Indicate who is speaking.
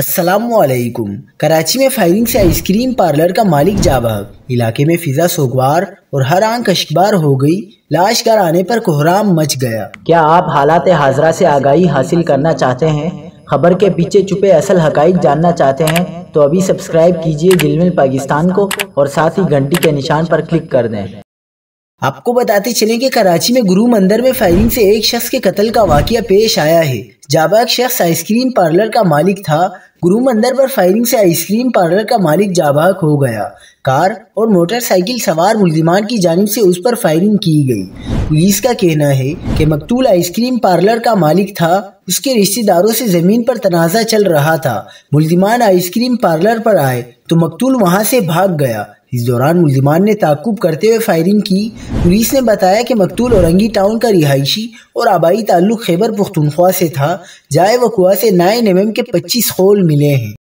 Speaker 1: السلام علیکم۔ کراچی میں فائرنگ سے آئس کریم پارلر کا مالک جاں بحق، علاقے میں فضا سوگوار اور ہر آنکھ اشکبار ہو گئی۔ لاش گھر آنے پر کوہرام مچ گیا۔
Speaker 2: کیا آپ حالات حاضرہ سے آگاہی حاصل کرنا چاہتے ہیں؟ خبر کے پیچھے چھپے اصل حقائق جاننا چاہتے ہیں تو ابھی سبسکرائب کیجئے جلمل پاکستان کو اور ساتھ ہی گھنٹی کے نشان پر کلک کر دیں۔
Speaker 1: آپ کو بتاتے چلیں کہ کراچی میں گرو مندر میں فائرنگ سے ایک شخص کے قتل کا واقعہ پیش آیا ہے۔ جاں بحق شخص آئس کریم پارلر کا مالک تھا۔ گرو مندر پر فائرنگ سے آئس کریم پارلر کا مالک جاں بحق ہو گیا۔ کار اور موٹر سائیکل سوار ملزمان کی جانب سے اس پر فائرنگ کی گئی۔ پولیس کا کہنا ہے کہ مقتول آئس کریم پارلر کا مالک تھا۔ اس کے رشتہ داروں سے زمین پر تنازع چل رہا تھا۔ ملزمان آئس کریم پارلر پر آئے تو مقتول وہاں سے بھاگ گیا۔ اس دوران ملزمان نے تعاقب کرتے ہوئے فائرنگ کی۔ پولیس نے بتایا کہ مقتول اورنگی ٹاؤن کا رہائشی اور آبائی تعلق خیبر پختونخوا سے تھا۔ جائے وقوع سے 9mm کے 25 خول ملے ہیں۔